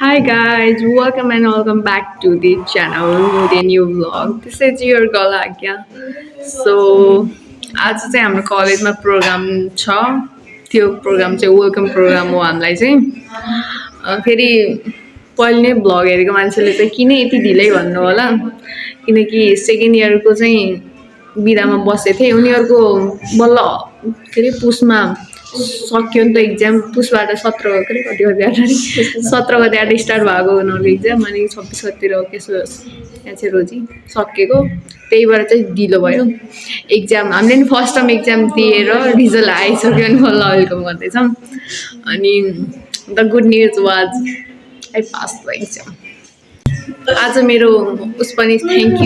Hi guys, welcome back to the channel with a new vlog. This is your girl Agya. So आज चाहिँ हाम्रो कलेजमा programme छ। त्यो प्रोग्राम चाहिँ वेलकम प्रोग्राम हो हामीलाई चाहिँ। फेरि पहिले नै भ्लग हेरेको मान्छेले चाहिँ किन यति ढिलै भन्नु होला किनकि सेकेन्ड इयरको चाहिँ बिदामा बसेको थिएँ उनीहरूको बल्ल के अरे पुसमा सक्यो नि त एक्जाम पुसबाट 17 गते कति गते 17 गते आएर स्टार्ट भएको उनीहरूको एक्जाम अनि 26 गतिर केसो यहाँ चाहिँ रोजी सकेको त्यही भएर चाहिँ ढिलो भयो एक्जाम हामीले नि फर्स्ट टर्म एक्जाम दिएर रिजल्ट आइसक्यो अनि बल्ल वेलकम गर्दैछौँ अनि the good news was I pass the exam आज मेरो उस पनि थ्याङ्क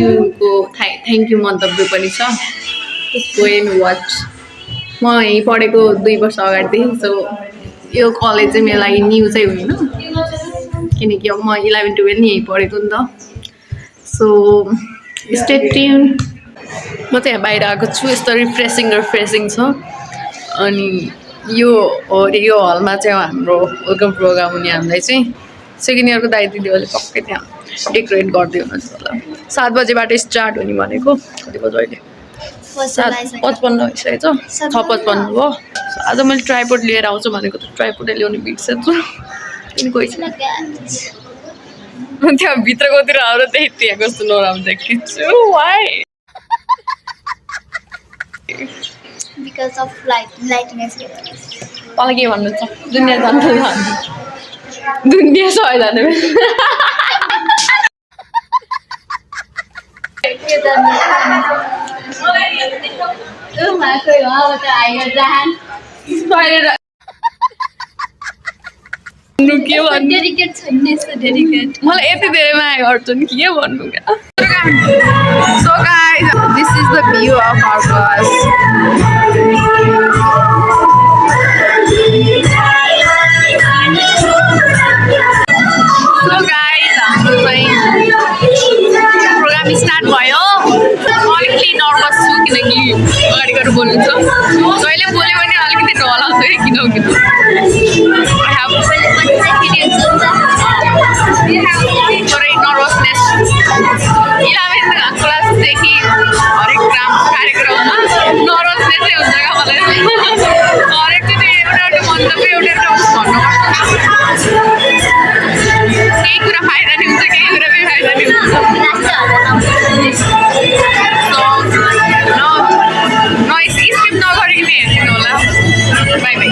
यू मन्तव्य पनि छ गो एन्ड वाच म यहीँ पढेको 2 वर्ष अगाडिदेखि सो यो कलेज चाहिँ मेरो लागि न्यू चाहिँ होइन किनकि अब म 11-12 नि यहीँ पढेको नि त सो स्टे ट्युन म चाहिँ यहाँ बाहिर आएको छु यस्तो रिफ्रेसिङ छ अनि यो हलमा चाहिँ हाम्रो वेलकम प्रोग्राम हुने हामीलाई चाहिँ सेकेन्ड इयरको दाइ दिदीहरूले पक्कै त्यहाँ डेकोरेट गर्दै हुनुहुन्छ होला 7 बजेबाट स्टार्ट हुने भनेको कति बजे अहिले 7:55 भइसकेको छ 6:55 हो आज मैले ट्राइपोड लिएर आउँछु भनेको त ट्राइपोडै ल्याउने बिर्सेछु किन कोही छैन त्यहाँ भित्रकोतिर आएर त्यही त्यहाँ कस्तो नराम्रो देखिन्छु वाइ because of lightness. तँलाई के भन्नु छ दुनियाँ जान्छ दुनियाँ सबै जाने के भन्नु मलाई यति धेरै माया गर्छु नि के भन्नु क्या so guys this is the view of our class so guys हाम्रो चाहिँ प्रोग्राम स्टार्ट भयो अलिकति नर्भस छु किनकि अगाडि गएर बोल्नु छ जहिले बोल्यो भने अलिकति डर लाग्छ है किन थोरै नर्भसनेस 11 क्लासदेखि हरेक कार्यक्रममा नर्भसनेसै हुन्छ क्या मलाई हरेक चाहिँ एउटा मन्तव्य एउटा भन्नुपर्छ केही कुरा फाइदा नि हुन्छ केही कुरा बेफाइदा नि हुन्छ स्किप नगरिकन हेरिदिनु होला बाई बाई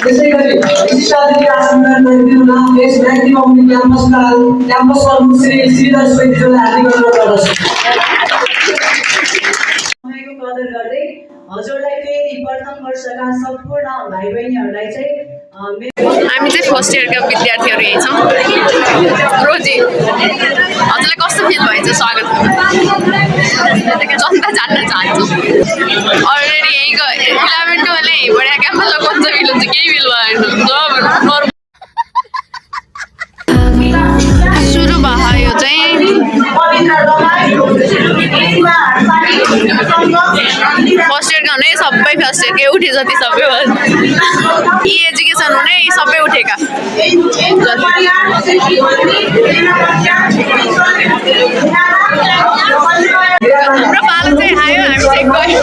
त्यसै गरी शिक्षादेखि आसनलाई गरिदिनुमा यस व्यक्तिमा उनी क्याम्पस प्रमुख श्री श्रीधर सुवेदीज्यूलाई हार्दिक अनुरोध गर्दछु समयको कदर गर्दै हजुरलाई फेरि प्रथम वर्षका सम्पूर्ण भाइ बहिनीहरूलाई चाहिँ हामी चाहिँ फर्स्ट इयरका विद्यार्थीहरू यही छौँ रोजी हजुरलाई कस्तो फिल भएछ स्वागत जनता जान्न चाहन्छु अलरेडी यहीँको 11-12 यहीँबाट क्याम्पसमा कस्तो फिल हुन्छ केही फिल भएन सुरु भयो यो चाहिँ फर्स्ट इयरका हुने सबै फर्स्ट इयरकै उठे जति सबै यी एजुकेसन हुने सबै उठेका हाम्रो पालो चाहिँ आयो हामी चाहिँ गयो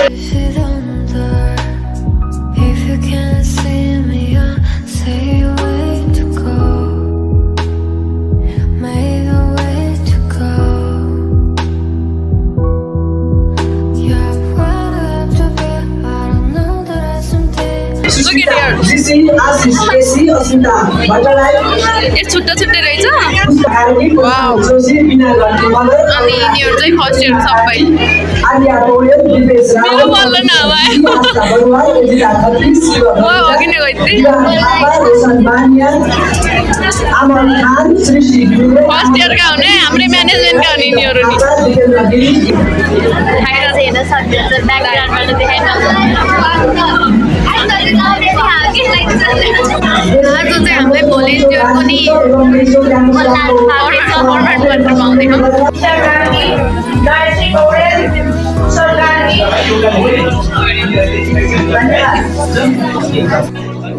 छुट्टा छुट्टै रहेछ अनि यिनीहरू चाहिँ फर्स्ट इयर सबै बल्ल नभयो अघि नै फर्स्ट इयरका हुने हाम्रै म्यानेजमेन्टका हुने यिनीहरू आज चाहिँ हामीलाई भोलिन्टियरको नि फर्मेट गरेर पाउँदैनौँ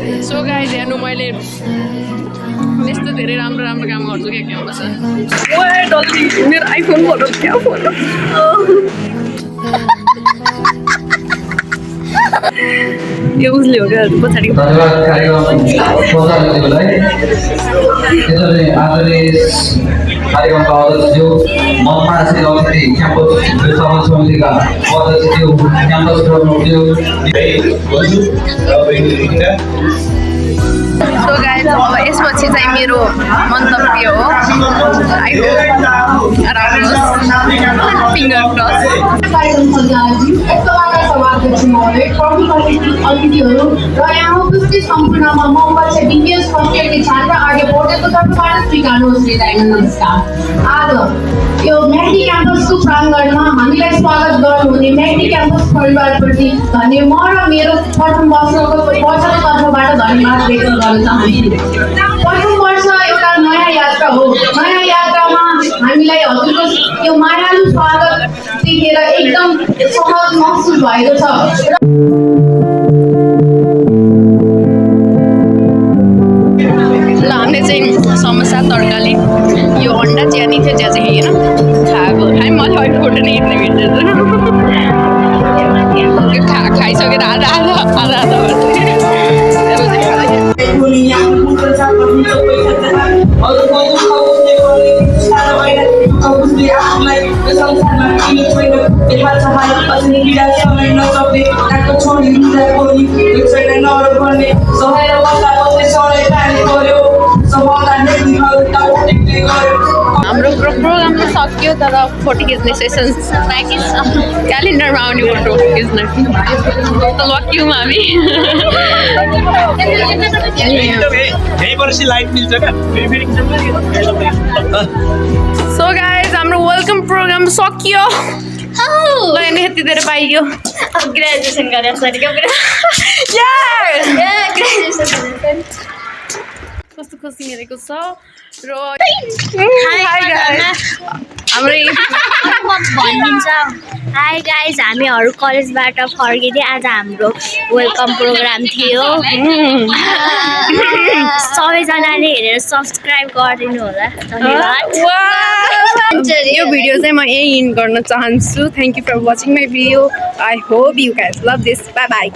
सो गाइज हेर्नु मैले यस्तो धेरै राम्रो राम्रो काम गर्छु क्या क्याम्पसमा ओए डल्ली मेरो आइफोन फोटो क्या फोटो यो उसले हो क्या पछाडि धन्यवाद कार्यक्रम सञ्चालकज्यूलाई त्यसैले आजले कार्यक्रमका अध्यक्षज्यू मनमा श्री अतिथि क्याम्पस व्यवस्थापन समितिका अध्यक्षज्यू क्याम्पस प्रमुखज्यू सो गाइज अब यसपछि चाहिँ मेरो मन्तव्य हो आई होप राम्रो फिङ्गर क्रस अतिथिहरू र यहाँ उपस्थित सम्पूर्णमा म वर्ष बिबिएस फर्स्ट इयरकी छात्र आगे पढेको तर्फबाट स्वीकार्नुहोस् हृदयमा नमस्कार। आज यो म्याग्दी क्याम्पसको प्राङ्गणमा हामीलाई स्वागत गर्नुहुने म्याग्दी क्याम्पस परिवारप्रति धन्य म र मेरो प्रथम वर्षको तर्फबाट धन्यवाद व्यक्त गर्न चाहन्छु। प्रथम वर्ष एउटा नयाँ यात्रा हो। नयाँ यात्रामा हामीलाई हजुरको यो मायालु स्वागत देखेर एकदम सहज महसुस भएको छ। ल हामीले चाहिँ समोसा तरकारी यो अन्डा चिया नि थियो चिया चाहिँ होइन खाएको खाइ मलाई अलिक फोटो नै हेर्ने बिर्सेछ त्यो खाइसकेर आधा आधा आधा आधा हाम्रो प्रोग्राम त सक्यो तर फोटो खिच्ने सेसन्स बाँकी छ क्यालेन्डरमा आउने फोटो खिच्न त लक्यौँ हामी सो गाइज हाम्रो वेलकम प्रोग्राम सक्यो ल यति धेरै पाइयो ग्रेजुएसन गरेर सकेको कस्तो खुसी हेरेको छ र भनिदिन्छ हाई गाइज हामीहरू कलेजबाट फर्किँदै आज हाम्रो वेलकम प्रोग्राम थियो सबैजनाले हेरेर सब्सक्राइब गरिदिनु होला धन्यवाद यो भिडियो चाहिँ म यही इन्ड गर्न चाहन्छु thank you for watching my video I hope you guys love this bye by